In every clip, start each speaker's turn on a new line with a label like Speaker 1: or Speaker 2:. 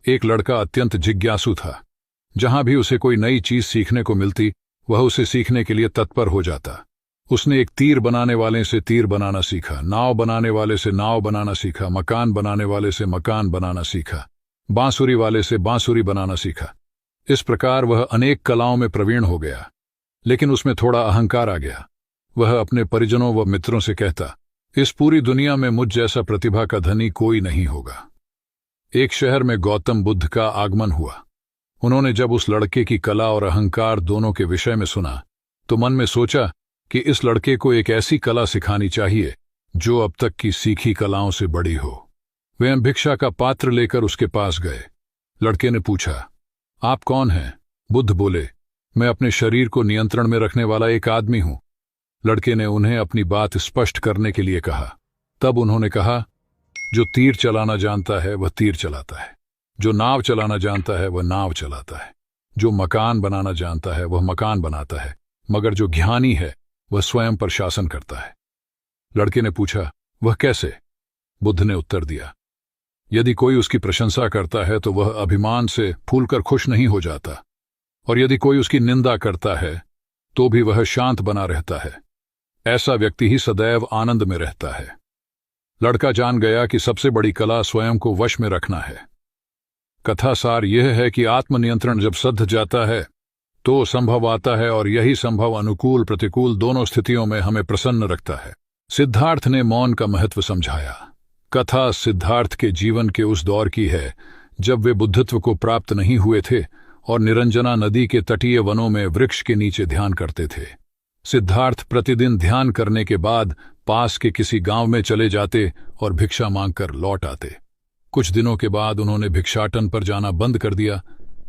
Speaker 1: एक लड़का अत्यंत जिज्ञासु था। जहां भी उसे कोई नई चीज सीखने को मिलती वह उसे सीखने के लिए तत्पर हो जाता। उसने एक तीर बनाने वाले से तीर बनाना सीखा, नाव बनाने वाले से नाव बनाना सीखा, मकान बनाने वाले से मकान बनाना सीखा, बांसुरी वाले से बांसुरी बनाना सीखा। इस प्रकार वह अनेक कलाओं में प्रवीण हो गया। लेकिन उसमें थोड़ा अहंकार आ गया। वह अपने परिजनों व मित्रों से कहता, इस पूरी दुनिया में मुझ जैसा प्रतिभा का धनी कोई नहीं होगा। एक शहर में गौतम बुद्ध का आगमन हुआ। उन्होंने जब उस लड़के की कला और अहंकार दोनों के विषय में सुना तो मन में सोचा कि इस लड़के को एक ऐसी कला सिखानी चाहिए जो अब तक की सीखी कलाओं से बड़ी हो। वे भिक्षा का पात्र लेकर उसके पास गए। लड़के ने पूछा, आप कौन हैं? बुद्ध बोले, मैं अपने शरीर को नियंत्रण में रखने वाला एक आदमी हूं। लड़के ने उन्हें अपनी बात स्पष्ट करने के लिए कहा। तब उन्होंने कहा, जो तीर चलाना जानता है वह तीर चलाता है, जो नाव चलाना जानता है वह नाव चलाता है, जो मकान बनाना जानता है वह मकान बनाता है, मगर जो ज्ञानी है वह स्वयं पर शासन करता है। लड़के ने पूछा, वह कैसे? बुद्ध ने उत्तर दिया, यदि कोई उसकी प्रशंसा करता है तो वह अभिमान से फूलकर खुश नहीं हो जाता, और यदि कोई उसकी निंदा करता है तो भी वह शांत बना रहता है। ऐसा व्यक्ति ही सदैव आनंद में रहता है। लड़का जान गया कि सबसे बड़ी कला स्वयं को वश में रखना है। कथा सार यह है कि आत्मनियंत्रण जब सध जाता है तो संभव आता है, और यही संभव अनुकूल प्रतिकूल दोनों स्थितियों में हमें प्रसन्न रखता है। सिद्धार्थ ने मौन का महत्व समझाया। कथा सिद्धार्थ के जीवन के उस दौर की है जब वे बुद्धत्व को प्राप्त नहीं हुए थे और निरंजना नदी के तटीय वनों में वृक्ष के नीचे ध्यान करते थे। सिद्धार्थ प्रतिदिन ध्यान करने के बाद पास के किसी गांव में चले जाते और भिक्षा मांगकर लौट आते। कुछ दिनों के बाद उन्होंने भिक्षाटन पर जाना बंद कर दिया,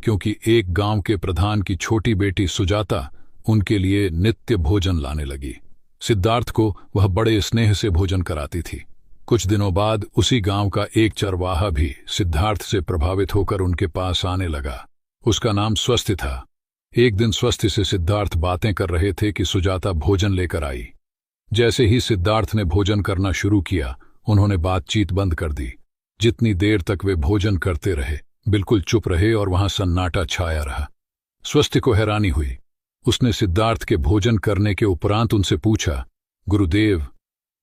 Speaker 1: क्योंकि एक गांव के प्रधान की छोटी बेटी सुजाता उनके लिए नित्य भोजन लाने लगी। सिद्धार्थ को वह बड़े स्नेह से भोजन कराती थी। कुछ दिनों बाद उसी गांव का एक चरवाहा भी सिद्धार्थ से प्रभावित होकर उनके पास आने लगा। उसका नाम स्वस्थ था। एक दिन स्वस्थ से सिद्धार्थ बातें कर रहे थे कि सुजाता भोजन लेकर आई। जैसे ही सिद्धार्थ ने भोजन करना शुरू किया, उन्होंने बातचीत बंद कर दी। जितनी देर तक वे भोजन करते रहे बिल्कुल चुप रहे और वहां सन्नाटा छाया रहा। स्वस्थ को हैरानी हुई। उसने सिद्धार्थ के भोजन करने के उपरांत उनसे पूछा, गुरुदेव,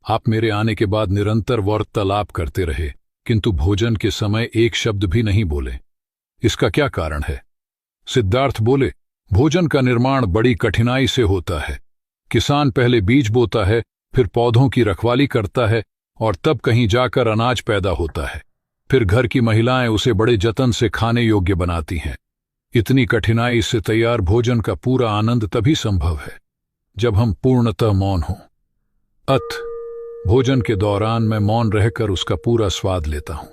Speaker 1: आप मेरे आने के बाद निरंतर वार्तालाप करते रहे, किंतु भोजन के समय एक शब्द भी नहीं बोले। इसका क्या कारण है? सिद्धार्थ बोले, भोजन का निर्माण बड़ी कठिनाई से होता है। किसान पहले बीज बोता है, फिर पौधों की रखवाली करता है, और तब कहीं जाकर अनाज पैदा होता है। फिर घर की महिलाएं उसे बड़े जतन से खाने योग्य बनाती हैं। इतनी कठिनाई से तैयार भोजन का पूरा आनंद तभी संभव है जब हम पूर्णतः मौन हों। भोजन के दौरान मैं मौन रहकर उसका पूरा स्वाद लेता हूं।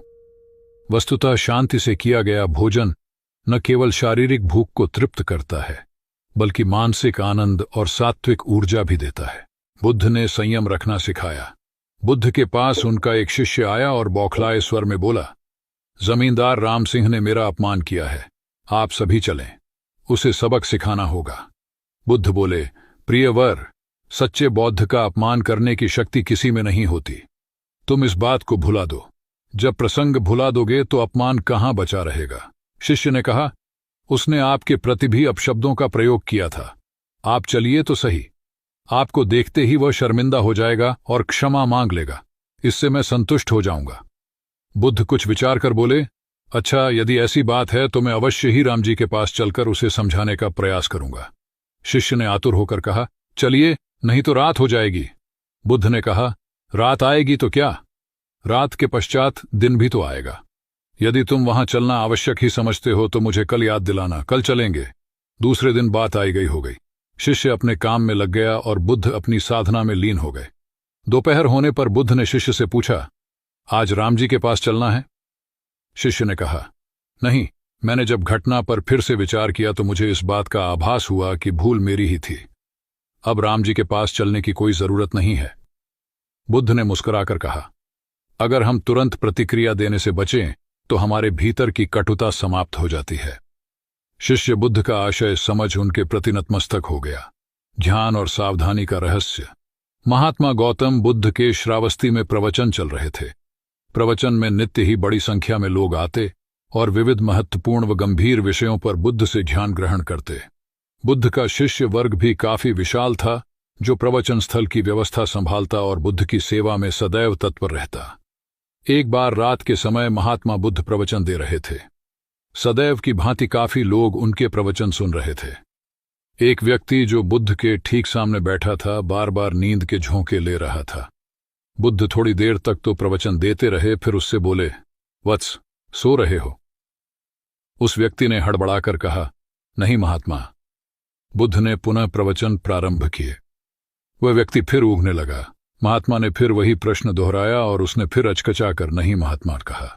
Speaker 1: वस्तुतः शांति से किया गया भोजन न केवल शारीरिक भूख को तृप्त करता है, बल्कि मानसिक आनंद और सात्विक ऊर्जा भी देता है। बुद्ध ने संयम रखना सिखाया। बुद्ध के पास उनका एक शिष्य आया और बौखलाए स्वर में बोला, जमींदार राम सिंह ने मेरा अपमान किया है, आप सभी चलें, उसे सबक सिखाना होगा। बुद्ध बोले, प्रियवर, सच्चे बौद्ध का अपमान करने की शक्ति किसी में नहीं होती। तुम इस बात को भुला दो। जब प्रसंग भुला दोगे तो अपमान कहां बचा रहेगा। शिष्य ने कहा, उसने आपके प्रति भी अपशब्दों का प्रयोग किया था। आप चलिए तो सही। आपको देखते ही वह शर्मिंदा हो जाएगा और क्षमा मांग लेगा। इससे मैं संतुष्ट हो जाऊंगा। बुद्ध कुछ विचार कर बोले, अच्छा, यदि ऐसी बात है तो मैं अवश्य ही राम जी के पास चलकर उसे समझाने का प्रयास करूंगा। शिष्य ने आतुर होकर कहा, चलिए, नहीं तो रात हो जाएगी। बुद्ध ने कहा, रात आएगी तो क्या, रात के पश्चात दिन भी तो आएगा। यदि तुम वहां चलना आवश्यक ही समझते हो तो मुझे कल याद दिलाना, कल चलेंगे। दूसरे दिन बात आई गई हो गई। शिष्य अपने काम में लग गया और बुद्ध अपनी साधना में लीन हो गए। दोपहर होने पर बुद्ध ने शिष्य से पूछा, आज राम जी के पास चलना है? शिष्य ने कहा, नहीं, मैंने जब घटना पर फिर से विचार किया तो मुझे इस बात का आभास हुआ कि भूल मेरी ही थी। अब राम जी के पास चलने की कोई जरूरत नहीं है। बुद्ध ने मुस्कुराकर कहा, अगर हम तुरंत प्रतिक्रिया देने से बचें तो हमारे भीतर की कटुता समाप्त हो जाती है। शिष्य बुद्ध का आशय समझ उनके प्रति नतमस्तक हो गया। ध्यान और सावधानी का रहस्य। महात्मा गौतम बुद्ध के श्रावस्ती में प्रवचन चल रहे थे। प्रवचन में नित्य ही बड़ी संख्या में लोग आते और विविध महत्वपूर्ण व गंभीर विषयों पर बुद्ध से ज्ञान ग्रहण करते। बुद्ध का शिष्य वर्ग भी काफी विशाल था, जो प्रवचन स्थल की व्यवस्था संभालता और बुद्ध की सेवा में सदैव तत्पर रहता। एक बार रात के समय महात्मा बुद्ध प्रवचन दे रहे थे। सदैव की भांति काफी लोग उनके प्रवचन सुन रहे थे। एक व्यक्ति जो बुद्ध के ठीक सामने बैठा था, बार बार नींद के झोंके ले रहा था। बुद्ध थोड़ी देर तक तो प्रवचन देते रहे, फिर उससे बोले, वत्स, सो रहे हो? उस व्यक्ति ने हड़बड़ाकर कहा, नहीं महात्मा। बुद्ध ने पुनः प्रवचन प्रारंभ किए। वह व्यक्ति फिर ऊँघने लगा। महात्मा ने फिर वही प्रश्न दोहराया और उसने फिर अचकचाकर नहीं महात्मा कहा।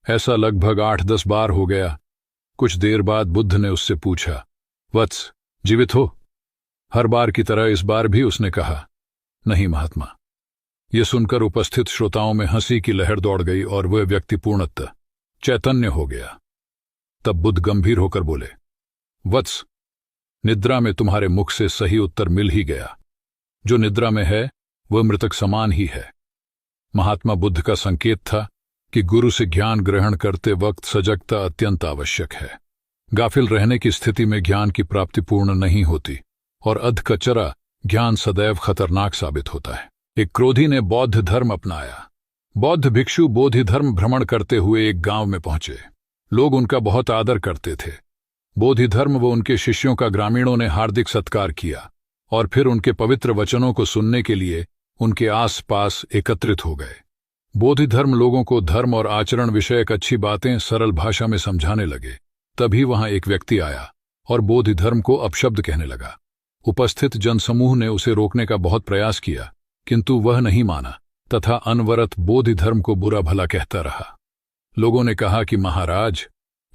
Speaker 1: ऐसा लगभग 8-10 बार हो गया। कुछ देर बाद बुद्ध ने उससे पूछा, वत्स, जीवित हो? हर बार की तरह इस बार भी उसने कहा, नहीं महात्मा। यह सुनकर उपस्थित श्रोताओं में हंसी की लहर दौड़ गई और वह व्यक्ति पूर्णतः चैतन्य हो गया। तब बुद्ध गंभीर होकर बोले, वत्स, निद्रा में तुम्हारे मुख से सही उत्तर मिल ही गया। जो निद्रा में है वह मृतक समान ही है। महात्मा बुद्ध का संकेत था कि गुरु से ज्ञान ग्रहण करते वक्त सजगता अत्यंत आवश्यक है। गाफिल रहने की स्थिति में ज्ञान की प्राप्ति पूर्ण नहीं होती और अधकचरा ज्ञान सदैव खतरनाक साबित होता है। एक क्रोधी ने बौद्ध धर्म अपनाया। बौद्ध भिक्षु बोधि धर्म भ्रमण करते हुए एक गांव में पहुंचे। लोग उनका बहुत आदर करते थे। बोधि धर्म व उनके शिष्यों का ग्रामीणों ने हार्दिक सत्कार किया और फिर उनके पवित्र वचनों को सुनने के लिए उनके आसपास एकत्रित हो गए। बोधि धर्म लोगों को धर्म और आचरण विषयक अच्छी बातें सरल भाषा में समझाने लगे। तभी वहां एक व्यक्ति आया और बोधि धर्म को अपशब्द कहने लगा। उपस्थित जनसमूह ने उसे रोकने का बहुत प्रयास किया, किंतु वह नहीं माना तथा अनवरत बोधि धर्म को बुरा भला कहता रहा। लोगों ने कहा कि महाराज,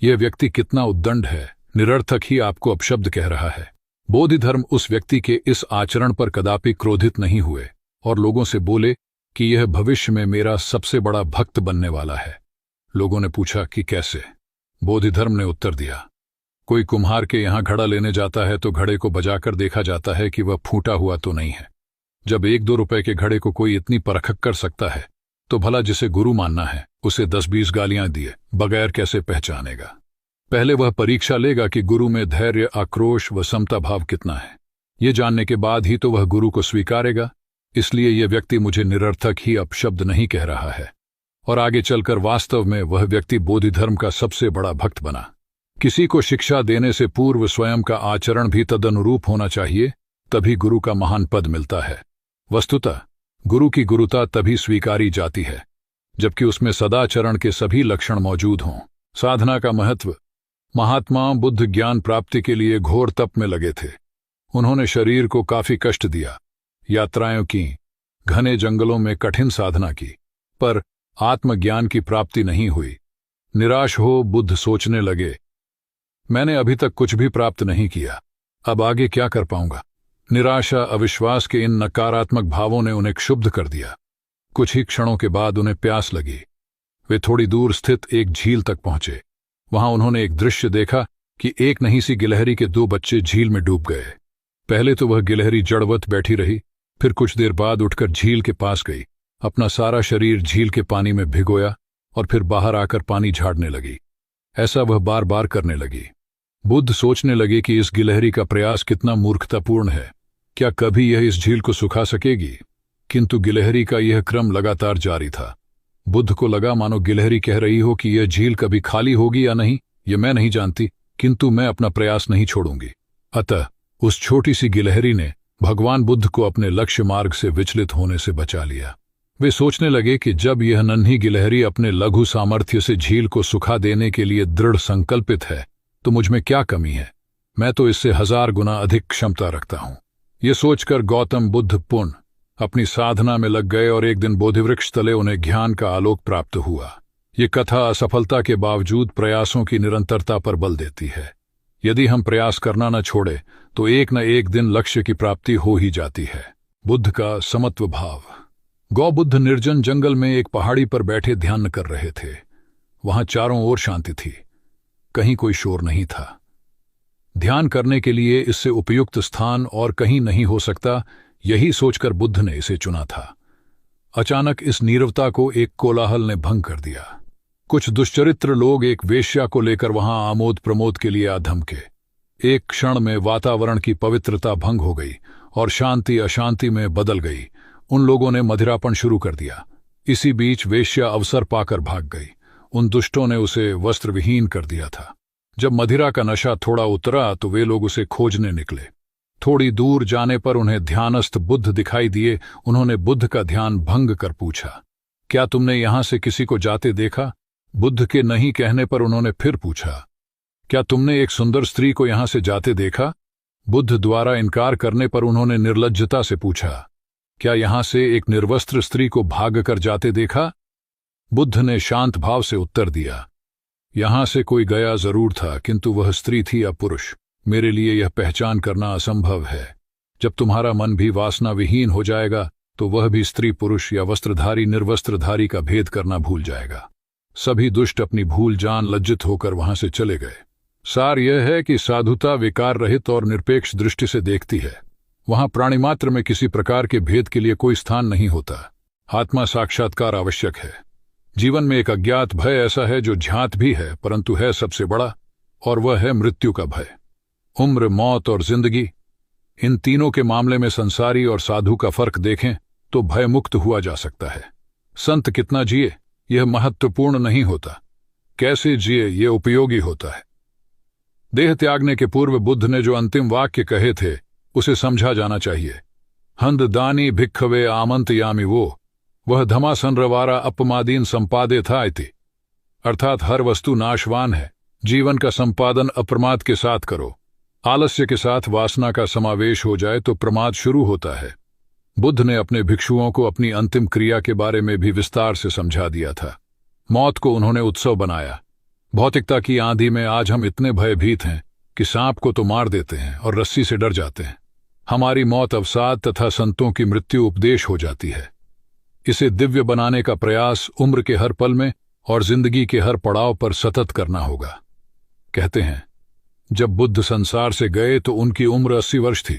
Speaker 1: यह व्यक्ति कितना उद्दंड है, निरर्थक ही आपको अपशब्द कह रहा है। बोधि धर्म उस व्यक्ति के इस आचरण पर कदापि क्रोधित नहीं हुए और लोगों से बोले कि यह भविष्य में मेरा सबसे बड़ा भक्त बनने वाला है। लोगों ने पूछा कि कैसे? बोधि धर्म ने उत्तर दिया, कोई कुम्हार के यहां घड़ा लेने जाता है तो घड़े को बजाकर देखा जाता है कि वह फूटा हुआ तो नहीं है। जब 1-2 रुपए के घड़े को कोई इतनी परख कर सकता है तो भला जिसे गुरु मानना है उसे 10-20 गालियां दिए बगैर कैसे पहचानेगा? पहले वह परीक्षा लेगा कि गुरु में धैर्य, आक्रोश व समता भाव कितना है। ये जानने के बाद ही तो वह गुरु को स्वीकारेगा। इसलिए यह व्यक्ति मुझे निरर्थक ही अपशब्द नहीं कह रहा है। और आगे चलकर वास्तव में वह व्यक्ति बोधि धर्म का सबसे बड़ा भक्त बना। किसी को शिक्षा देने से पूर्व स्वयं का आचरण भी तदनुरूप होना चाहिए, तभी गुरु का महान पद मिलता है। वस्तुतः गुरु की गुरुता तभी स्वीकारी जाती है जबकि उसमें सदाचरण के सभी लक्षण मौजूद हों। साधना का महत्व। महात्मा बुद्ध ज्ञान प्राप्ति के लिए घोर तप में लगे थे। उन्होंने शरीर को काफी कष्ट दिया, यात्राएं की, घने जंगलों में कठिन साधना की, पर आत्मज्ञान की प्राप्ति नहीं हुई। निराश हो बुद्ध सोचने लगे, मैंने अभी तक कुछ भी प्राप्त नहीं किया, अब आगे क्या कर पाऊंगा? निराशा, अविश्वास के इन नकारात्मक भावों ने उन्हें क्षुब्ध कर दिया। कुछ ही क्षणों के बाद उन्हें प्यास लगी। वे थोड़ी दूर स्थित एक झील तक पहुंचे। वहां उन्होंने एक दृश्य देखा कि एक नन्ही सी गिलहरी के 2 बच्चे झील में डूब गए। पहले तो वह गिलहरी जड़वत बैठी रही, फिर कुछ देर बाद उठकर झील के पास गई, अपना सारा शरीर झील के पानी में भिगोया और फिर बाहर आकर पानी झाड़ने लगी। ऐसा वह बार बार करने लगी। बुद्ध सोचने लगे कि इस गिलहरी का प्रयास कितना मूर्खतापूर्ण है। क्या कभी यह इस झील को सुखा सकेगी? किंतु गिलहरी का यह क्रम लगातार जारी था। बुद्ध को लगा मानो गिलहरी कह रही हो कि यह झील कभी खाली होगी या नहीं, यह मैं नहीं जानती, किंतु मैं अपना प्रयास नहीं छोड़ूंगी। अतः उस छोटी सी गिलहरी ने भगवान बुद्ध को अपने लक्ष्य मार्ग से विचलित होने से बचा लिया। वे सोचने लगे कि जब यह नन्ही गिलहरी अपने लघु सामर्थ्य से झील को सुखा देने के लिए दृढ़ संकल्पित है तो मुझमें क्या कमी है? मैं तो इससे 1000 गुना अधिक क्षमता रखता हूं। ये सोचकर गौतम बुद्ध पुनः अपनी साधना में लग गए और एक दिन बोधिवृक्ष तले उन्हें ज्ञान का आलोक प्राप्त हुआ। ये कथा असफलता के बावजूद प्रयासों की निरंतरता पर बल देती है। यदि हम प्रयास करना न छोड़े तो एक न एक दिन लक्ष्य की प्राप्ति हो ही जाती है। बुद्ध का समत्व भाव। गौबुद्ध निर्जन जंगल में एक पहाड़ी पर बैठे ध्यान कर रहे थे। वहां चारों ओर शांति थी, कहीं कोई शोर नहीं था। ध्यान करने के लिए इससे उपयुक्त स्थान और कहीं नहीं हो सकता, यही सोचकर बुद्ध ने इसे चुना था। अचानक इस नीरवता को एक कोलाहल ने भंग कर दिया। कुछ दुष्चरित्र लोग एक वेश्या को लेकर वहां आमोद प्रमोद के लिए आ धमके। एक क्षण में वातावरण की पवित्रता भंग हो गई और शांति अशांति में बदल गई। उन लोगों ने मदिरापन शुरू कर दिया। इसी बीच वेश्या अवसर पाकर भाग गई। उन दुष्टों ने उसे वस्त्रविहीन कर दिया था। जब मदिरा का नशा थोड़ा उतरा तो वे लोग उसे खोजने निकले। थोड़ी दूर जाने पर उन्हें ध्यानस्थ बुद्ध दिखाई दिए। उन्होंने बुद्ध का ध्यान भंग कर पूछा, क्या तुमने यहां से किसी को जाते देखा? बुद्ध के नहीं कहने पर उन्होंने फिर पूछा, क्या तुमने एक सुंदर स्त्री को यहां से जाते देखा? बुद्ध द्वारा इनकार करने पर उन्होंने निर्लज्जता से पूछा, क्या यहां से एक निर्वस्त्र स्त्री को भागकर जाते देखा? बुद्ध ने शांत भाव से उत्तर दिया, यहां से कोई गया जरूर था, किंतु वह स्त्री थी या पुरुष, मेरे लिए यह पहचान करना असंभव है। जब तुम्हारा मन भी वासना विहीन हो जाएगा तो वह भी स्त्री पुरुष या वस्त्रधारी निर्वस्त्रधारी का भेद करना भूल जाएगा। सभी दुष्ट अपनी भूल जान लज्जित होकर वहां से चले गए। सार यह है कि साधुता विकार रहित और निरपेक्ष दृष्टि से देखती है। वहां प्राणिमात्र में किसी प्रकार के भेद के लिए कोई स्थान नहीं होता। आत्मा साक्षात्कार आवश्यक है। जीवन में एक अज्ञात भय ऐसा है जो ज्ञात भी है परंतु है सबसे बड़ा, और वह है मृत्यु का भय। उम्र, मौत और जिंदगी, इन तीनों के मामले में संसारी और साधु का फर्क देखें तो भयमुक्त हुआ जा सकता है। संत कितना जिए यह महत्वपूर्ण नहीं होता, कैसे जिए यह उपयोगी होता है। देह त्यागने के पूर्व बुद्ध ने जो अंतिम वाक्य कहे थे उसे समझा जाना चाहिए। हंद दानी भिक्खवे आमंत यामी वह धमासनरवारा अपमादीन संपादे था इति, अर्थात हर वस्तु नाशवान है। जीवन का संपादन अप्रमाद के साथ करो। आलस्य के साथ वासना का समावेश हो जाए तो प्रमाद शुरू होता है। बुद्ध ने अपने भिक्षुओं को अपनी अंतिम क्रिया के बारे में भी विस्तार से समझा दिया था। मौत को उन्होंने उत्सव बनाया। भौतिकता की आंधी में आज हम इतने भयभीत हैं कि सांप को तो मार देते हैं और रस्सी से डर जाते हैं। हमारी मौत अवसाद तथा संतों की मृत्यु उपदेश हो जाती है। इसे दिव्य बनाने का प्रयास उम्र के हर पल में और जिंदगी के हर पड़ाव पर सतत करना होगा। कहते हैं जब बुद्ध संसार से गए तो उनकी उम्र 80 वर्ष थी,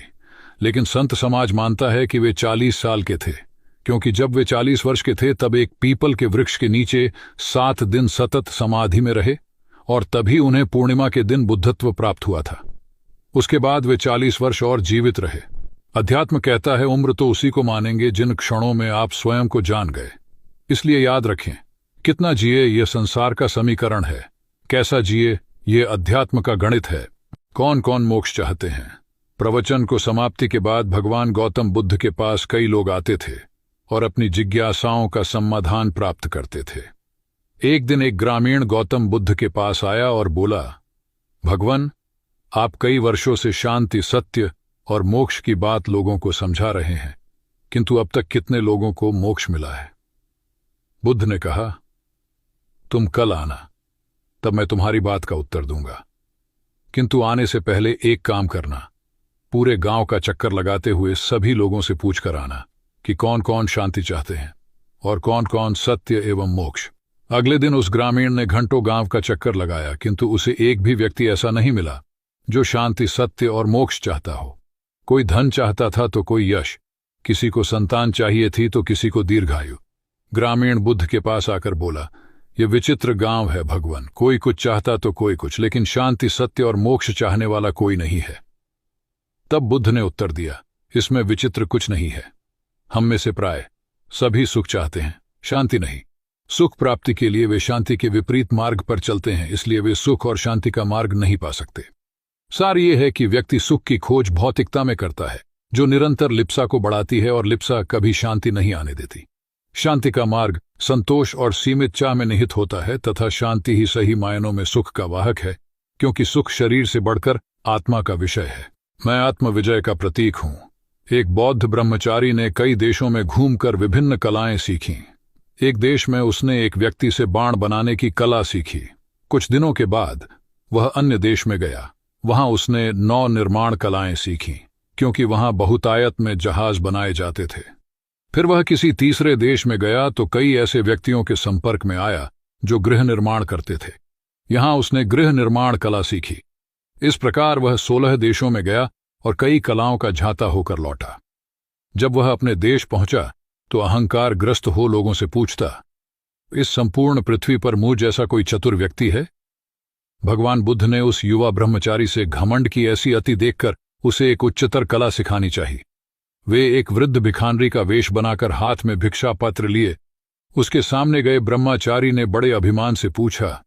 Speaker 1: लेकिन संत समाज मानता है कि वे 40 साल के थे, क्योंकि जब वे 40 वर्ष के थे तब एक पीपल के वृक्ष के नीचे 7 दिन सतत समाधि में रहे और तभी उन्हें पूर्णिमा के दिन बुद्धत्व प्राप्त हुआ था। उसके बाद वे 40 वर्ष और जीवित रहे। अध्यात्म कहता है उम्र तो उसी को मानेंगे जिन क्षणों में आप स्वयं को जान गए। इसलिए याद रखें, कितना जिए यह संसार का समीकरण है, कैसा जिए ये अध्यात्म का गणित है। कौन कौन मोक्ष चाहते हैं? प्रवचन को समाप्ति के बाद भगवान गौतम बुद्ध के पास कई लोग आते थे और अपनी जिज्ञासाओं का समाधान प्राप्त करते थे। एक दिन एक ग्रामीण गौतम बुद्ध के पास आया और बोला, भगवान, आप कई वर्षों से शांति, सत्य और मोक्ष की बात लोगों को समझा रहे हैं, किंतु अब तक कितने लोगों को मोक्ष मिला है? बुद्ध ने कहा, तुम कल आना, तब मैं तुम्हारी बात का उत्तर दूंगा, किंतु आने से पहले एक काम करना, पूरे गांव का चक्कर लगाते हुए सभी लोगों से पूछकर आना कि कौन कौन शांति चाहते हैं और कौन कौन सत्य एवं मोक्ष। अगले दिन उस ग्रामीण ने घंटों गांव का चक्कर लगाया, किंतु उसे एक भी व्यक्ति ऐसा नहीं मिला जो शांति, सत्य और मोक्ष चाहता हो। कोई धन चाहता था तो कोई यश, किसी को संतान चाहिए थी तो किसी को दीर्घायु। ग्रामीण बुद्ध के पास आकर बोला, यह विचित्र गांव है भगवान, कोई कुछ चाहता तो कोई कुछ, लेकिन शांति, सत्य और मोक्ष चाहने वाला कोई नहीं है। तब बुद्ध ने उत्तर दिया, इसमें विचित्र कुछ नहीं है। हम में से प्राय सभी सुख चाहते हैं, शांति नहीं। सुख प्राप्ति के लिए वे शांति के विपरीत मार्ग पर चलते हैं, इसलिए वे सुख और शांति का मार्ग नहीं पा सकते। सार ये है कि व्यक्ति सुख की खोज भौतिकता में करता है, जो निरंतर लिप्सा को बढ़ाती है और लिप्सा कभी शांति नहीं आने देती। शांति का मार्ग संतोष और सीमित चाह में निहित होता है तथा शांति ही सही मायनों में सुख का वाहक है, क्योंकि सुख शरीर से बढ़कर आत्मा का विषय है। मैं आत्म विजय का प्रतीक हूं। एक बौद्ध ब्रह्मचारी ने कई देशों में घूमकर विभिन्न कलाएं सीखीं। एक देश में उसने एक व्यक्ति से बाण बनाने की कला सीखी। कुछ दिनों के बाद वह अन्य देश में गया। वहां उसने नौ निर्माण कलाएं सीखीं, क्योंकि वहां बहुतायत में जहाज बनाए जाते थे। फिर वह किसी तीसरे देश में गया तो कई ऐसे व्यक्तियों के संपर्क में आया जो गृह निर्माण करते थे। यहां उसने गृह निर्माण कला सीखी। इस प्रकार वह 16 देशों में गया और कई कलाओं का झांता होकर लौटा। जब वह अपने देश पहुंचा तो अहंकार ग्रस्त हो लोगों से पूछता, इस संपूर्ण पृथ्वी पर मुझ जैसा कोई चतुर व्यक्ति है? भगवान बुद्ध ने उस युवा ब्रह्मचारी से घमंड की ऐसी अति देखकर उसे एक उच्चतर कला सिखानी चाहिए। वे एक वृद्ध भिखारी का वेश बनाकर हाथ में भिक्षा पत्र लिए उसके सामने गए। ब्रह्मचारी ने बड़े अभिमान से पूछा,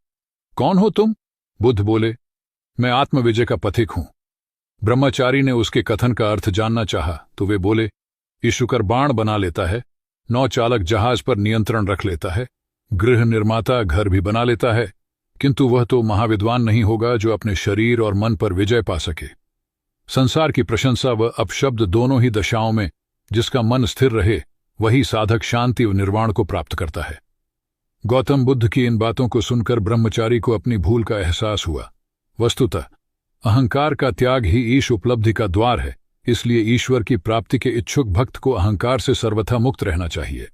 Speaker 1: कौन हो तुम? बुद्ध बोले, मैं आत्मविजय का पथिक हूं। ब्रह्मचारी ने उसके कथन का अर्थ जानना चाहा तो वे बोले, ईशुकर बाण बना लेता है, नौचालक जहाज पर नियंत्रण रख लेता है, गृह निर्माता घर भी बना लेता है, किंतु वह तो महाविद्वान नहीं होगा जो अपने शरीर और मन पर विजय पा सके। संसार की प्रशंसा व अपशब्द दोनों ही दशाओं में जिसका मन स्थिर रहे वही साधक शांति व निर्वाण को प्राप्त करता है। गौतम बुद्ध की इन बातों को सुनकर ब्रह्मचारी को अपनी भूल का एहसास हुआ। वस्तुतः अहंकार का त्याग ही ईश उपलब्धि का द्वार है, इसलिए ईश्वर की प्राप्ति के इच्छुक भक्त को अहंकार से सर्वथा मुक्त रहना चाहिए।